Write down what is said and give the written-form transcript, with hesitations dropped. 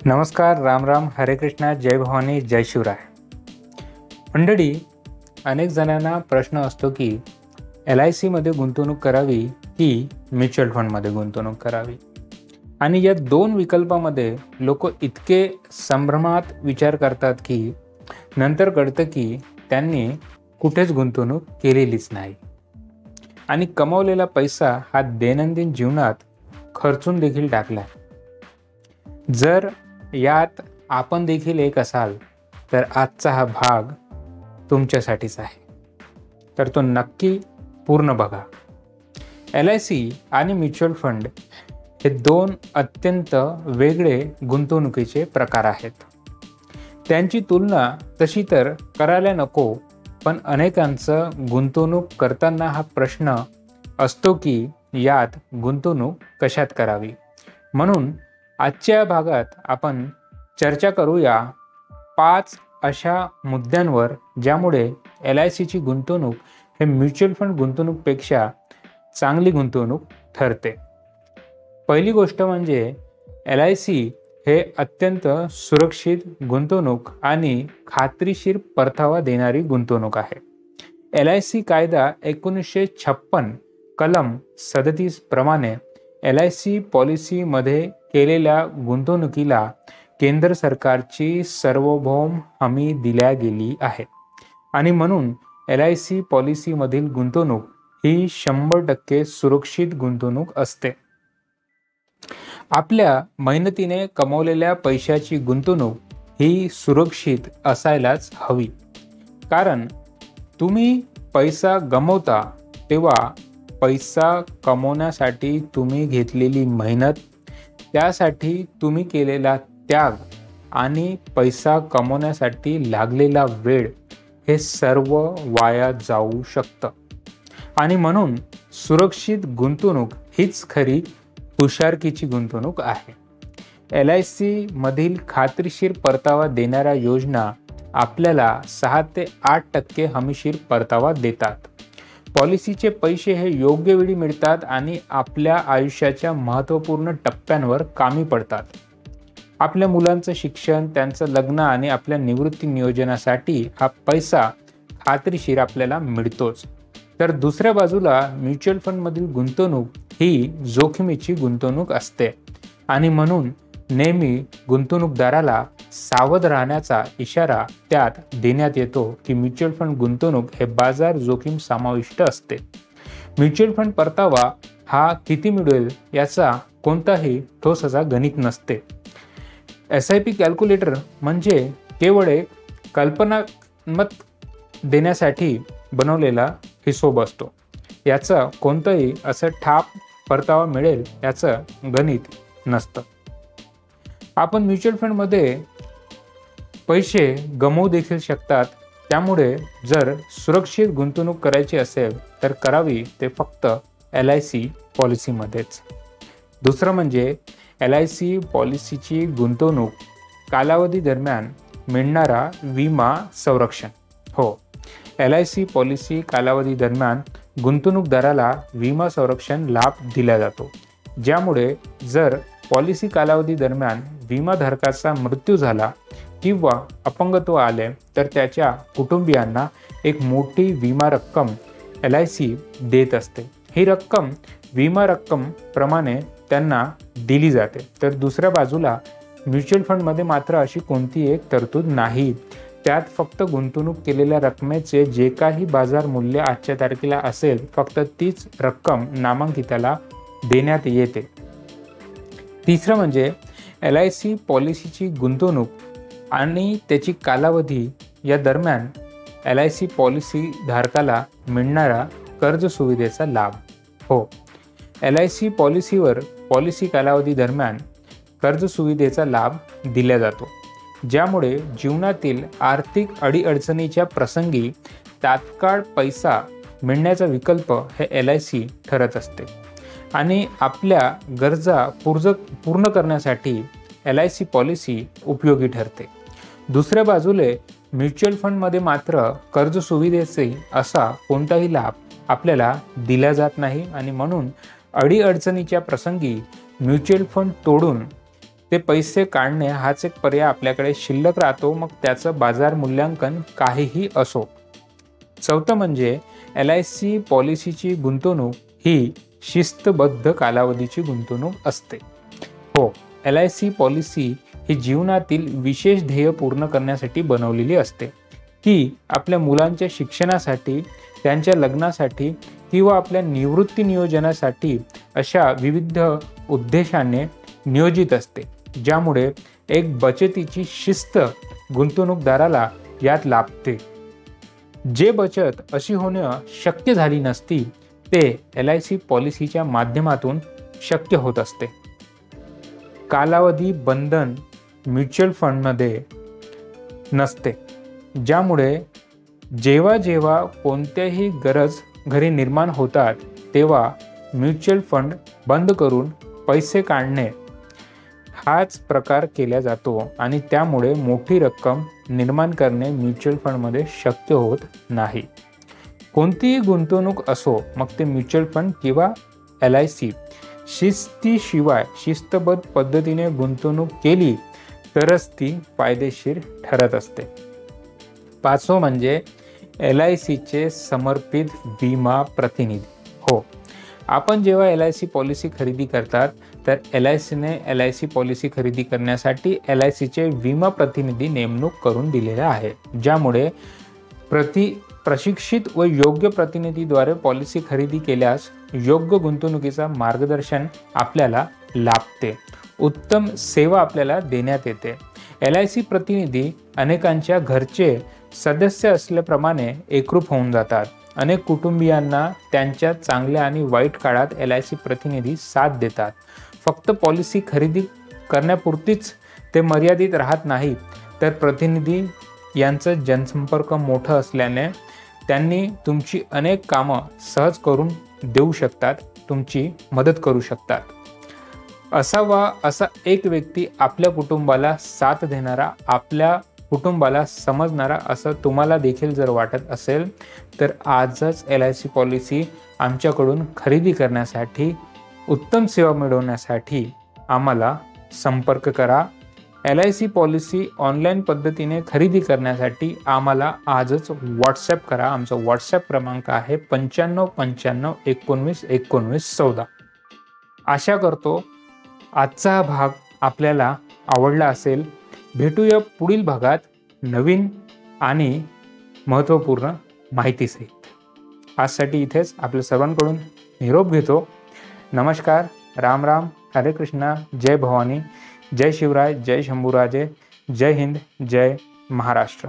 नमस्कार, राम राम, हरे कृष्णा, जय भवानी, जय शिवराय. मंडळी, अनेक जणांना प्रश्न असतो की LICमध्ये गुंतवणूक करावी की म्युच्युअल फंडमध्ये गुंतवणूक करावी. आणि या दोन विकल्पामध्ये लोक इतके संभ्रमात विचार करतात की नंतर कळतं की त्यांनी कुठेच गुंतवणूक केलेलीच नाही आणि कमावलेला पैसा हा दैनंदिन जीवनात खर्चून देखील टाकला. जर यात आपण देखील एक असाल तर आजचा हा भाग तुमच्यासाठीच आहे, तर तो नक्की पूर्ण बघा. LIC आणि म्युच्युअल फंड हे दोन अत्यंत वेगळे गुंतवणुकीचे प्रकार आहेत. त्यांची तुलना तशी तर करायला नको, पण अनेकांचं गुंतवणूक करताना हा प्रश्न असतो की यात गुंतवणूक कशात करावी. म्हणून आजच्या भागात आपण चर्चा करूया 5 अशा मुद्द्यांवर ज्यामुळे LICची गुंतवणूक हे म्युच्युअल फंड गुंतवणूकपेक्षा चांगली गुंतवणूक ठरते. पहिली गोष्ट म्हणजे LIC हे अत्यंत सुरक्षित गुंतवणूक आणि खात्रीशीर परतावा देणारी गुंतवणूक आहे. LIC कायदा 1956 कलम 37 प्रमाणे LIC पॉलिसीमध्ये केलेल्या गुंतवणुकीला केंद्र सरकारची सार्वभौम हमी दिल्या गेली आहे आणि म्हणून LIC पॉलिसीमधील गुंतवणूक ही 100% सुरक्षित गुंतवणूक असते. आपल्या मेहनतीने कमवलेल्या पैशाची गुंतवणूक ही सुरक्षित असायलाच हवी, कारण तुम्ही पैसा गमावता तेव्हा पैसा कमवण्यासाठी तुम्ही घेतलेली मेहनत, त्यासाठी तुम्ही केलेला त्याग आणि पैसा कमवण्यासाठी लागलेला वेळ हे सर्व वाया जाऊ शकतं. आणि म्हणून सुरक्षित गुंतवणूक हीच खरी हुशारकीची गुंतवणूक आहे. LIC मधील खात्रीशीर परतावा देणाऱ्या योजना आपल्याला 6 ते 8% हमीशीर परतावा देतात. पॉलिसीचे पैसे हे योग्य वेळी मिळतात आणि आपल्या आयुष्याच्या महत्त्वपूर्ण टप्प्यांवर कामी पडतात. आपल्या मुलांचं शिक्षण, त्यांचं लग्न आणि आपल्या निवृत्ती नियोजनासाठी हा पैसा खात्रीशीर आपल्याला मिळतोच. तर दुसऱ्या बाजूला म्युच्युअल फंडमधील गुंतवणूक ही जोखमीची गुंतवणूक असते आणि म्हणून नेहमी गुंतवणूकदाराला सावध राहण्याचा इशारा त्यात देण्यात येतो की म्युच्युअल फंड गुंतवणूक हे बाजार जोखीम समाविष्ट असते. म्युच्युअल फंड परतावा हा किती मिळेल याचा कोणताही ठोस असा गणित नसते. SIP कॅल्क्युलेटर म्हणजे केवळ एक कल्पनात्मक देण्यासाठी बनवलेला हिशोब असतो. याचं कोणतंही असं ठाप परतावा मिळेल याचं गणित नसतं. आपण म्युच्युअल फंडमध्ये पैसे गमावू देखील शकतात. त्यामुळे जर सुरक्षित गुंतवणूक करायची असेल तर करावी ते फक्त LIC पॉलिसीमध्येच. दुसरं म्हणजे LIC पॉलिसीची गुंतवणूक कालावधी दरम्यान मिळणारा विमा संरक्षण. हो, LIC पॉलिसी कालावधी दरम्यान गुंतवणूकदाराला विमा संरक्षण लाभ दिला जातो, ज्यामुळे जर पॉलिसी कालावधी दरम्यान विमाधारकाचा मृत्यू झाला किंवा अपंगत्व आले तर त्याच्या कुटुंबियांना एक मोठी विमा रक्कम LIC देत असते. ही रक्कम विमा रक्कम प्रमाणे त्यांना दिली जाते. तर दुसऱ्या बाजूला म्युच्युअल फंडमध्ये मात्र अशी कोणती एक तरतूद नाही. त्यात फक्त गुंतवणूक केलेल्या रकमेचे जे काही बाजार मूल्य आजच्या तारखेला असेल, फक्त तीच रक्कम नामांकिताला देण्यात येते. तिसरं म्हणजे LIC पॉलिसीची गुंतवणूक आणि त्याची कालावधी या दरम्यान LIC पॉलिसी धारकाला मिळणारा कर्ज सुविधेचा लाभ. हो, LIC पॉलिसीवर पॉलिसी कालावधी दरम्यान कर्ज सुविधेचा लाभ दिला जातो, ज्यामुळे जीवनातील आर्थिक अडीअडचणीच्या प्रसंगी तात्काळ पैसा मिळण्याचा विकल्प हे LIC ठरत असते आणि आपल्या गरजा पूर्ण करण्यासाठी LIC पॉलिसी उपयोगी ठरते. दुसऱ्या बाजूला म्युच्युअल फंडमध्ये मात्र कर्ज सुविधेचे असा कोणताही लाभ आपल्याला दिला जात नाही आणि म्हणून अडीअडचणीच्या प्रसंगी म्युच्युअल फंड तोडून ते पैसे काढणे हाच एक पर्याय आपल्याकडे शिल्लक राहतो, मग त्याचं बाजार मूल्यांकन काहीही असो. चौथं म्हणजे LIC पॉलिसीची गुंतवणूक ही शिस्तबद्ध कालावधीची गुंतवणूक असते. हो, LIC पॉलिसी ही जीवनातील विशेष ध्येय पूर्ण करण्यासाठी बनवलेली असते. ही आपल्या मुलांच्या शिक्षणासाठी, त्यांच्या लग्नासाठी किंवा आपल्या निवृत्ती नियोजनासाठी अशा विविध उद्देशाने नियोजित असते, ज्यामुळे एक बचतीची शिस्त गुंतवणूकदाराला यात लाभते. जे बचत अशी होणं शक्य झाली नसती ते LIC पॉलिसीच्या माध्यमातून शक्य होत असते. कालावधी बंधन म्युच्युअल फंडमध्ये नसते, ज्यामुळे जेव्हा जेव्हा कोणत्याही गरज घरी निर्माण होतात तेव्हा म्युच्युअल फंड बंद करून पैसे काढणे हाच प्रकार केला जातो आणि त्यामुळे मोठी रक्कम निर्माण करणे म्युच्युअल फंडमध्ये शक्य होत नाही. कोणतीही गुंतवणूक असो, मग ते म्युच्युअल फंड किंवा LIC, शिस्तीशिवाय शिस्तबद्ध पद्धतीने गुंतवणूक केली तरच ती फायदेशीर ठरत असते. पाचवं म्हणजे LICचे समर्पित विमा प्रतिनिधी. हो, आपण जेव्हा LIC पॉलिसी खरेदी करतात तर LICने LIC पॉलिसी खरेदी करण्यासाठी LICचे विमा प्रतिनिधी नेमणूक करून दिलेले आहे, ज्यामुळे प्रशिक्षित व योग्य प्रतिनिधीद्वारे पॉलिसी खरेदी केल्यास योग्य गुंतवणुकीचा मार्गदर्शन आपल्याला लाभते. उत्तम सेवा आपल्याला देण्यात येते. LIC प्रतिनिधी अनेकांच्या घरचे सदस्य असल्याप्रमाणे एकरूप होऊन जातात. अनेक कुटुंबियांना त्यांच्या चांगल्या आणि वाईट काळात LIC प्रतिनिधी साथ देतात. फक्त पॉलिसी खरेदी करण्यापुरतीच ते मर्यादित राहत नाही, तर प्रतिनिधी यांचं जनसंपर्क मोठं असल्याने त्यांनी तुमची अनेक कामं सहज करून देऊ शकतात, तुमची मदत करू शकतात. असा एक व्यक्ती आपल्या कुटुंबाला साथ देणारा, आपल्या कुटुंबाला समजणारा असं तुम्हाला देखील जर वाटत असेल तर आजच LIC पॉलिसी आमच्याकडून खरेदी करण्यासाठी, उत्तम सेवा मिळवण्यासाठी आम्हाला संपर्क करा. LIC पॉलिसी ऑनलाईन पद्धतीने खरेदी करण्यासाठी आम्हाला आजच व्हॉट्सॲप करा. आमचा व्हॉट्सॲप क्रमांक आहे 9595191914. आशा करतो आजचा हा भाग आपल्याला आवडला असेल. भेटूया पुढील भागात नवीन आणि महत्त्वपूर्ण माहितीसहित. आजसाठी इथेच आपल्या सर्वांकडून निरोप घेतो. नमस्कार, राम राम, हरे कृष्णा, जय भवानी, जय शिवराय, जय शंभूराजे, जय हिंद, जय महाराष्ट्र.